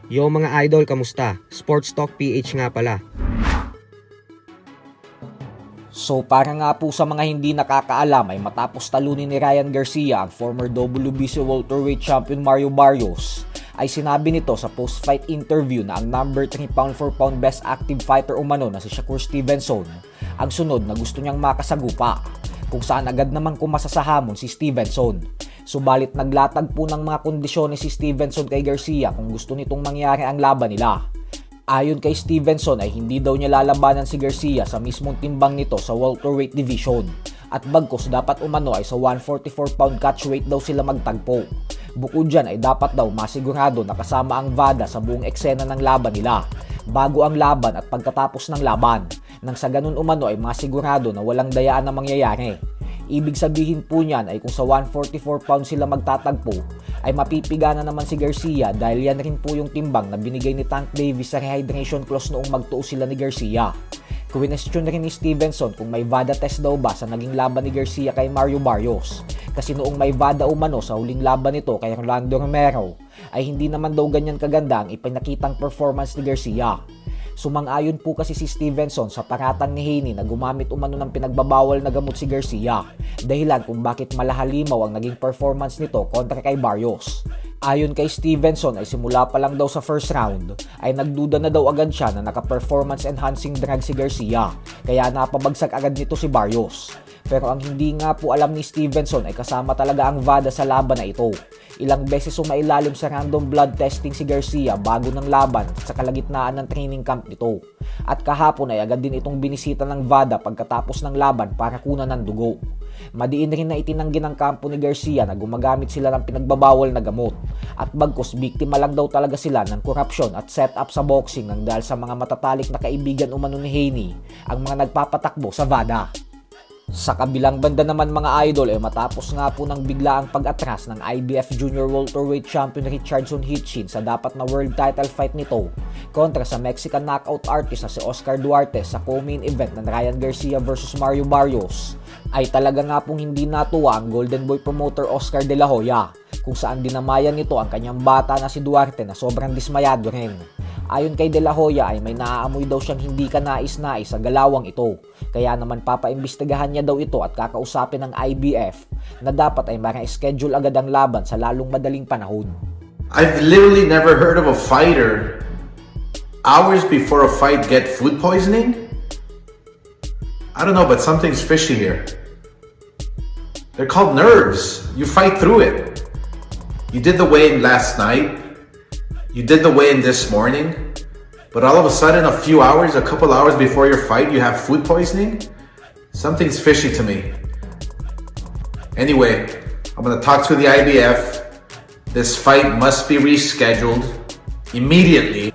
Yo mga idol, kamusta? Sports Talk PH nga pala. So para nga po sa mga hindi nakakaalam ay matapos talunin ni Ryan Garcia ang former WBC welterweight champion Mario Barrios, ay sinabi nito sa post-fight interview na ang number 3 pound-for-pound best active fighter umano na si Shakur Stevenson ang sunod na gusto niyang makasagupa, kung saan agad naman kumasa sa hamon si Stevenson. Subalit naglatag po ng mga kondisyones si Stevenson kay Garcia kung gusto nitong mangyari ang laban nila. Ayon kay Stevenson ay hindi daw niya lalabanan si Garcia sa mismong timbang nito sa welterweight division, at bagkus dapat umano ay sa 144 pound catchweight daw sila magtagpo. Bukod dyan ay dapat daw masigurado na kasama ang VADA sa buong eksena ng laban nila, bago ang laban at pagkatapos ng laban, nang sa ganun umano ay masigurado na walang dayaan na mangyayari. Ibig sabihin po niyan ay kung sa 144 pounds sila magtatagpo, ay mapipiga na naman si Garcia dahil yan rin po yung timbang na binigay ni Tank Davis sa rehydration clause noong magtuo sila ni Garcia. Kwinestyon rin ni Stevenson kung may VADA test daw ba sa naging laban ni Garcia kay Mario Barrios, kasi noong may VADA umano sa huling laban nito kay Rolando Romero ay hindi naman daw ganyan kaganda ang ipinakitang performance ni Garcia. Sumang-ayon po kasi si Stevenson sa paratang ni Haney na gumamit umano ng pinagbabawal na gamot si Garcia, dahilan kung bakit malahalimaw ang naging performance nito kontra kay Barrios. Ayon kay Stevenson ay simula pa lang daw sa first round ay nagduda na daw agad siya na naka-performance enhancing drug si Garcia, kaya napabagsak agad nito si Barrios. Pero ang hindi nga po alam ni Stevenson ay kasama talaga ang VADA sa laban na ito. Ilang beses sumailalim sa random blood testing si Garcia bago ng laban sa kalagitnaan ng training camp nito. At kahapon ay agad din itong binisita ng VADA pagkatapos ng laban para kunan ng dugo. Madiin rin na itinanggi ng kampo ni Garcia na gumagamit sila ng pinagbabawal na gamot. At bagkus biktima lang daw talaga sila ng korupsyon at setup sa boxing ng dahil sa mga matatalik na kaibigan umano ni Haney ang mga nagpapatakbo sa VADA. Sa kabilang banda naman mga idol ay matapos nga po ng biglaang pag-atras ng IBF Junior Welterweight Champion Richardson Hitchin sa dapat na world title fight nito kontra sa Mexican knockout artist na si Oscar Duarte sa co-main event ng Ryan Garcia vs Mario Barrios, ay talaga nga pong hindi natuwa ang Golden Boy promoter Oscar De La Hoya, kung saan dinamayan nito ang kanyang bata na si Duarte na sobrang dismayado rin. Ayon kay De La Hoya ay may naaamoy daw siyang hindi kanais-nais sa galawang ito, kaya naman papaimbestigahan niya daw ito at kakausapin ng IBF na dapat ay ma-schedule agad ang laban sa lalong madaling panahon. I've literally never heard of a fighter hours before a fight get food poisoning. I don't know, but something's fishy here. They're called nerves. You fight through it. You did the weigh-in last night. You did the weigh-in this morning, but all of a sudden, a couple hours before your fight, you have food poisoning? Something's fishy to me. Anyway, I'm gonna talk to the IBF. This fight must be rescheduled immediately.